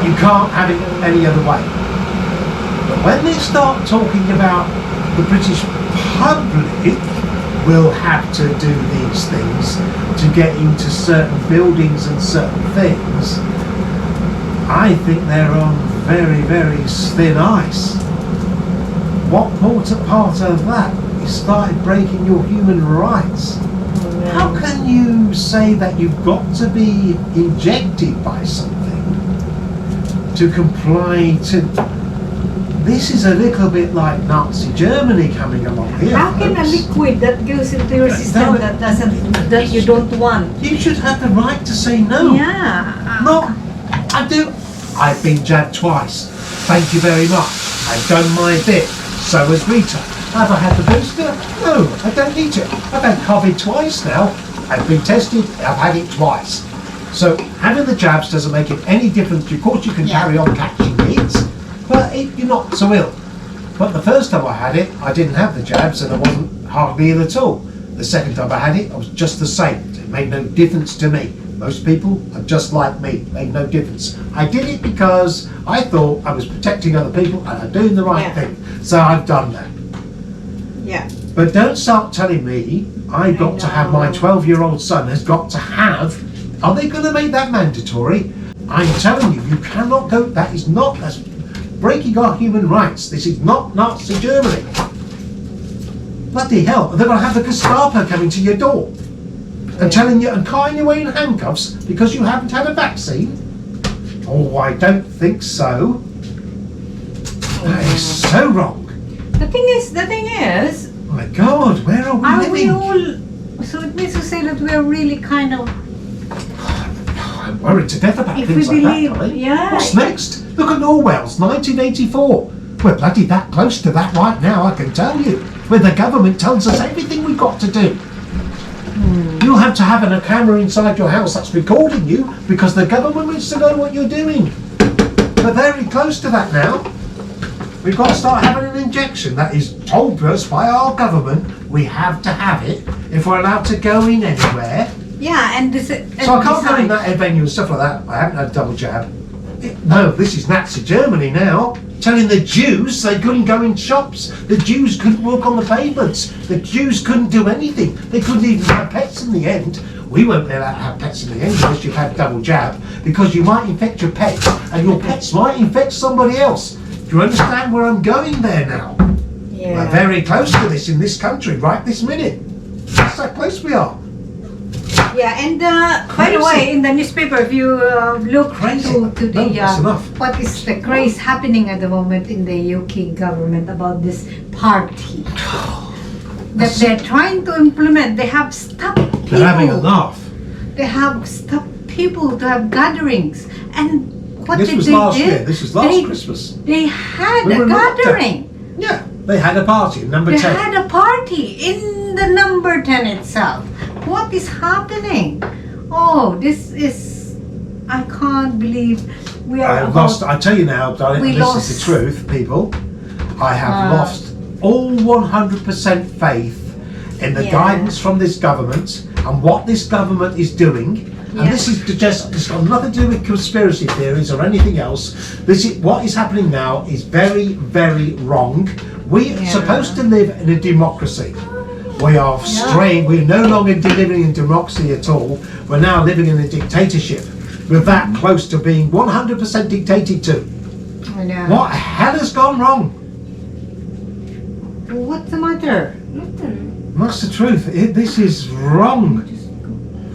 You can't have it any other way. But when they start talking about the British public will have to do these things to get into certain buildings and certain things, I think they're on very, very thin ice. What part of that is started breaking your human rights? How can you say that you've got to be injected by something to comply to? This is a little bit like Nazi Germany coming along here. How can a liquid that goes into your system that you don't want? You should have the right to say no. Yeah. No, I do. I've been jabbed twice. Thank you very much. I've done my bit. So has Rita. Have I had the booster? No, I don't need it. I've had COVID twice now. I've been tested. I've had it twice. So having the jabs doesn't make it any difference. Of course, you can carry on catching it, but you're not so ill. But the first time I had it, I didn't have the jabs and I wasn't hardly ill at all. The second time I had it, I was just the same. It made no difference to me. Most people are just like me, made no difference. I did it because I thought I was protecting other people and I'm doing the right thing. So I've done that. Yeah. But don't start telling me I've got to have, my 12-year-old son has got to have, are they going to make that mandatory? I'm telling you, you cannot go, that's breaking our human rights. This is not Nazi Germany. Bloody hell, they're going to have the Gestapo coming to your door and telling you and tying you away in handcuffs because you haven't had a vaccine? Oh, I don't think so. That is so wrong. The thing is, Oh my God, where are we living? we all? So it means to say that we are really kind of. I'm worried to death about If things we like believe, that, Polly. yeah. What's next? Look at Orwell's 1984. We're bloody that close to that right now, I can tell you. Where the government tells us everything we've got to do. You'll have to have a camera inside your house that's recording you because the government wants to know what you're doing. We're very close to that now. We've got to start having an injection that is told to us by our government. We have to have it if we're allowed to go in anywhere. Yeah, and this. So I can't go in that venue and stuff like that. I haven't had a double jab. No, this is Nazi Germany now. Telling the Jews they couldn't go in shops. The Jews couldn't walk on the pavements. The Jews couldn't do anything. They couldn't even have pets in the end. We won't be allowed to have pets in the end unless you've had double jab, because you might infect your pet and your pets might infect somebody else. Do you understand where I'm going there now? Yeah. We're very close to this in this country right this minute. That's how close we are. Yeah, and by the way, in the newspaper, if you look to the that's enough. what is the craze happening at the moment in the UK government about this party that they're trying to implement. They have stopped people. They're having a laugh. They have stopped people to have gatherings, and what This did was they last do? year. This was last Christmas. They had We a were in lockdown. gathering. Yeah, they had a party in number They 10. had a party in the number 10 itself. What is happening? Oh, this is... I can't believe we are I tell you now, darling, We this is lost. the truth, people. I have lost all 100% faith in the guidance from this government and what this government is doing. And this is just, it's got nothing to do with conspiracy theories or anything else. This is, what is happening now is very, very wrong. We are supposed to live in a democracy. We are straying, we're no longer living in democracy at all. We're now living in a dictatorship. We're that close to being 100% dictated to. I know. What the hell has gone wrong? What's the matter? That's the truth. This is wrong.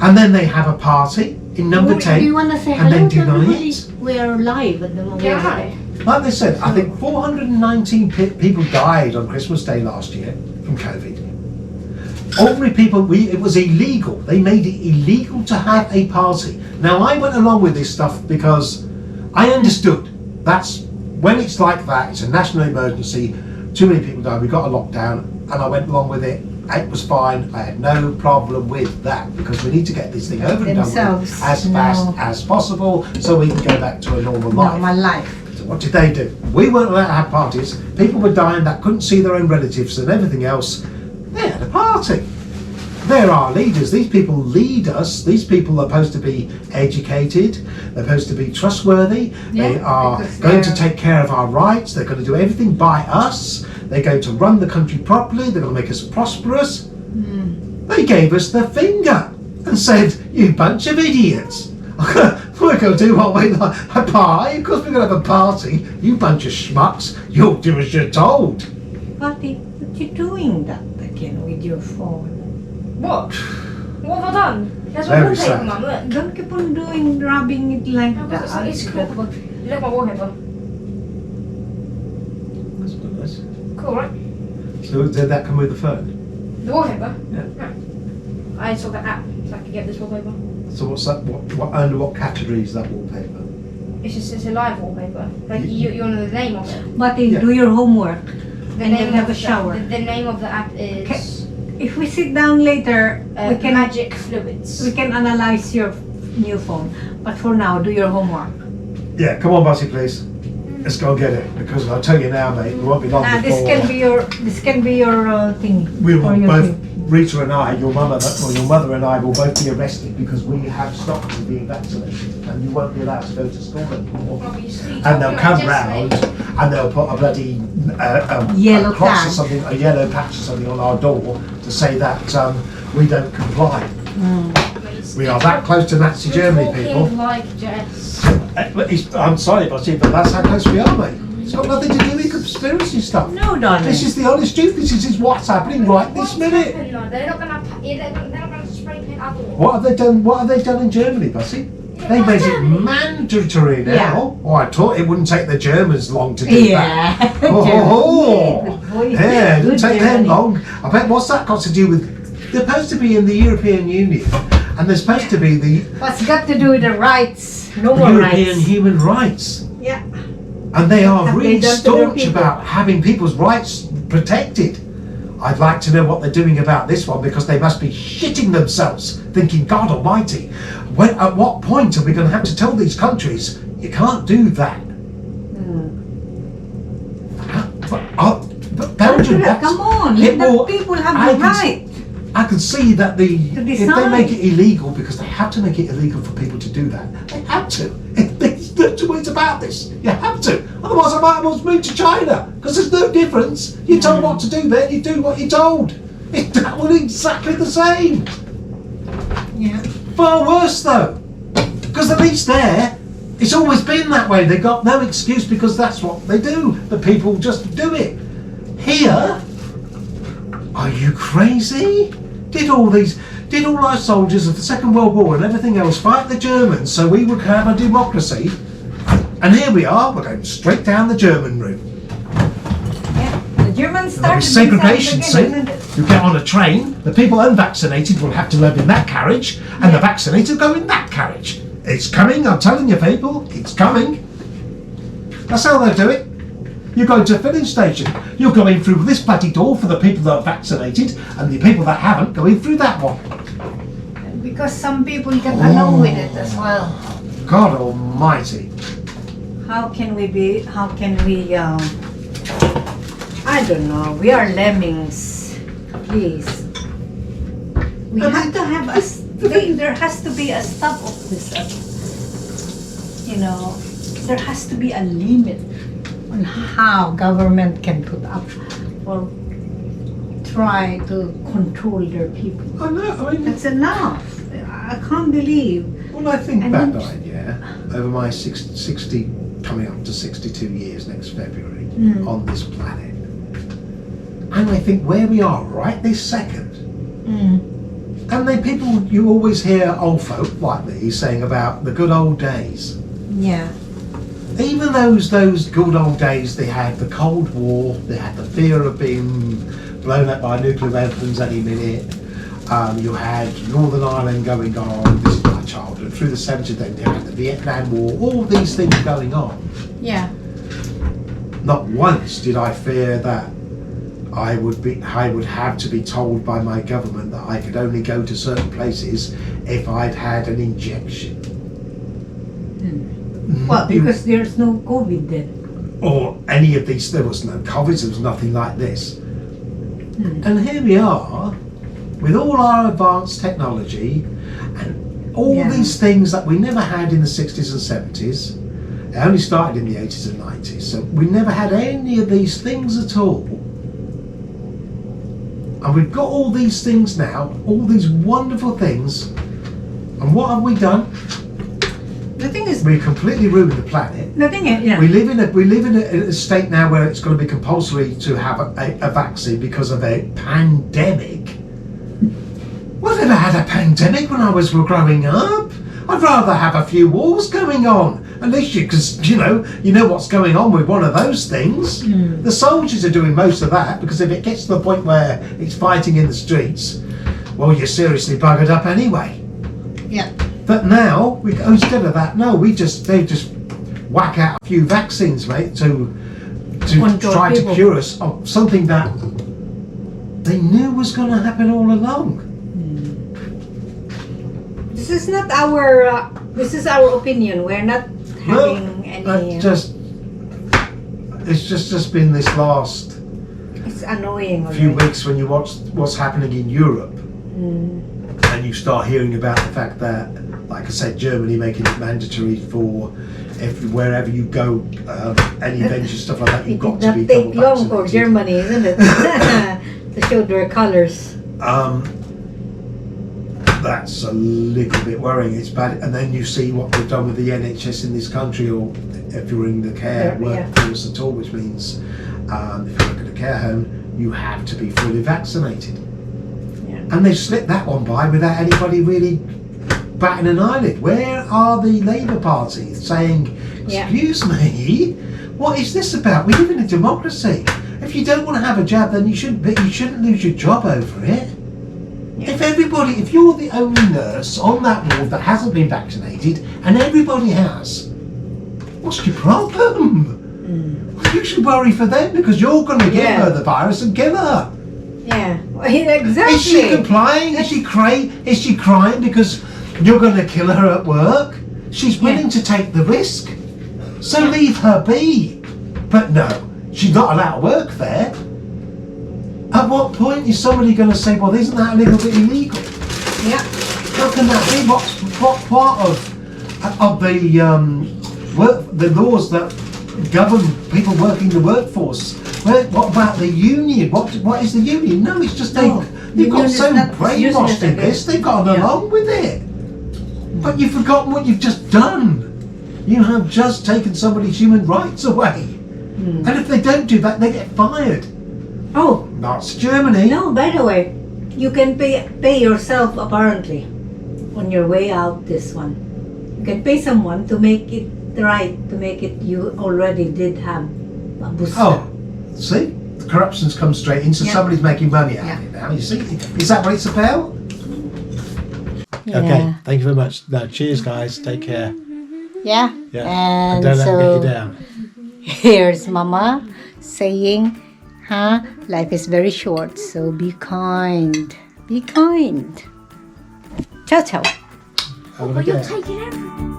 And then they have a party in number 10 Do you want to say and hello then to deny everybody? it. We are live at the moment. Yeah. Like they said, I think 419 people died on Christmas Day last year from COVID. Ordinary people, it was illegal. They made it illegal to have a party. Now I went along with this stuff because I understood. That's when it's like that, it's a national emergency, too many people died, we got a lockdown, and I went along with it. It was fine. I had no problem with that because we need to get this thing over and done with as fast as possible so we can go back to a normal life. Normal life. So what did they do? We weren't allowed to have parties. People were dying that couldn't see their own relatives and everything else. They had a party. they're our leaders. These people lead us. These people are supposed to be educated. They're supposed to be trustworthy. They Yeah, are because going to they're- take care of our rights. They're going to do everything by us. They're going to run the country properly. They're going to make us prosperous. They gave us the finger and said, "You bunch of idiots. We're going to do what we like. A pie? Of course we're going to have a party. You bunch of schmucks. You'll do as you're told." Patty, what you doing that again with your phone? What? What have I done? There's Very wallpaper, sad. Mum. Look. Don't keep on doing, rubbing it like No, that. it's cool. Look at my wallpaper. That's quite nice. Cool, right? So did that come with the phone? The wallpaper? Yeah. I installed that app so I could get this wallpaper. So what's that? What under what category is that wallpaper? It's a live wallpaper. Like you know the name of it. Patty, Yeah. do your homework. The And name then have of a shower. The name of the app is If we sit down later, we can Magic Fluids. we can analyze your new phone. But for now, do your homework. Yeah, come on, Bussy, please. Let's go and get it because I'll tell you now, mate. We won't be long This before can be your thing. we or will your both. thing. Rita and I, your mother and I will both be arrested because we have stopped you being vaccinated, and you won't be allowed to go to school anymore. And they'll come round and they'll put a bloody Yellow a cross or tag. something, a yellow patch or something on our door to say that we don't comply. We are that close to Nazi Germany, people. Like Jess. I'm sorry, Bussy, but that's how close we are, mate. It's got nothing to do with conspiracy stuff. No, darling. This is the honest truth. This is what's happening right this minute. They're not gonna spray paint our door. What have they done? What have they done in Germany, Bussy? They made it mandatory now. Yeah. Oh, I thought it wouldn't take the Germans long to do that. Yeah. Oh, Good boy. yeah, it didn't Good take them Germany. long. I bet what's that got to do with? They're supposed to be in the European Union, and they're supposed to be the What's got to do with the rights? No more European rights. human rights, Yeah. and they are Have they really done to their staunch people? about having people's rights protected. I'd like to know what they're doing about this one because they must be shitting themselves, thinking, God Almighty, at what point are we going to have to tell these countries you can't do that? But Belgium, Come on, it let the will- people I have the can- right. I can see that To if they decide. make it illegal, because they have to make it illegal for people to do that, they have to. That's what it's about this. You have to. Otherwise, I might as well move to China because there's no difference. You're told what to do there, you do what you're told. It's exactly the same. Yeah. Far worse though, because at least there, it's always been that way. They got no excuse because that's what they do. The people just do it. Here, are you crazy? Did all our soldiers of the Second World War and everything else fight the Germans so we would have a democracy? And here we are, we're going straight down the German route. Yeah. The Germans There'll be started segregation themselves soon. again, isn't it? You get on a train, the people unvaccinated will have to live in that carriage, and the vaccinated go in that carriage. It's coming, I'm telling you people, it's coming. That's how they'll do it. You go to a filling station, you're going through this bloody door for the people that are vaccinated, and the people that haven't go in through that one. Because some people get along with it as well. God Almighty. How can we I don't know, we are lemmings, please. We have to have there has to be a stop of this, there has to be a limit on how government can put up or try to control their people. I know, I mean, That's enough. I can't believe. well, I think And back then- on it, yeah, over my 60, coming up to 62 years next February on this planet. And I think where we are right this second, and the people, you always hear old folk like me saying about the good old days. Yeah. Even those good old days, they had the Cold War, they had the fear of being blown up by nuclear weapons any minute. You had Northern Ireland going on, this is my childhood, through the 70s, then you had the Vietnam War, all these things going on. Yeah. Not once did I fear that I would have to be told by my government that I could only go to certain places if I'd had an injection. Well, because there's no COVID then. Or any of these, there was no COVID, there was nothing like this. And here we are, with all our advanced technology and all Yeah. these things that we never had in the 60s and 70s, it only started in the 80s and 90s, so we never had any of these things at all. And we've got all these things now, all these wonderful things, and what have we done? The thing is, We completely ruined the planet. yeah. We live in a state now where it's going to be compulsory to have a vaccine because of a pandemic. Well, I never had a pandemic when I was growing up. I'd rather have a few wars going on. At least because you know what's going on with one of those things. The soldiers are doing most of that, because if it gets to the point where it's fighting in the streets, well, you're seriously buggered up anyway. Yeah. But now, instead of that, no, they just whack out a few vaccines, mate, to Control try people. to cure us of something that they knew was going to happen all along. This is not our. This is our opinion. We're not having any. It's just been this last It's annoying. few already. weeks when you watch what's happening in Europe, and you start hearing about the fact that, like I said, Germany making it mandatory for wherever you go, any ventures, stuff like that, you've It got did to be not take double long for vaccinated. Germany, isn't it? To show their colors. That's a little bit worrying. It's bad. And then you see what they've done with the NHS in this country, or if you're in the care Yeah. workforce at all, which means if you look at a care home, you have to be fully vaccinated. Yeah. And they've slipped that one by without anybody really batting an eyelid. Where are the Labour Party saying, Yeah. excuse me, what is this about? We live in a democracy. If you don't want to have a jab, then you shouldn't lose your job over it. Yeah. If you're the only nurse on that ward that hasn't been vaccinated, and everybody has, what's your problem? You should worry for them, because you're going to give Yeah. her the virus and kill her. Yeah. Exactly. Is she complying? Is she crying because you're going to kill her at work? She's willing to take the risk, so leave her be. But no, she's not allowed to work there. At what point is somebody going to say, well, isn't that a little bit illegal? Yeah. How can that be? What part of the laws that govern people working the workforce? What about the union? What is the union? No, it's just they've Union got is so not brainwashed useless in again. this, they've gone Yeah. along with it. But you've forgotten what you've just done. You have just taken somebody's human rights away. And if they don't do that, they get fired. Oh, That's Germany. no, by the way, you can pay yourself apparently on your way out this one. You can pay someone to make it right, to make it you already did have a booster. Oh, see? The corruption's come straight in, so Yeah. somebody's making money out Yeah. of it now. You see? Is that what it's about? Yeah. Okay, thank you very much. No, cheers, guys. Take care. Yeah. Yeah. And don't let them get so you down. here's Mama saying, life is very short, so be kind. Be kind. Ciao, ciao. Have a But good you're day. taking everything.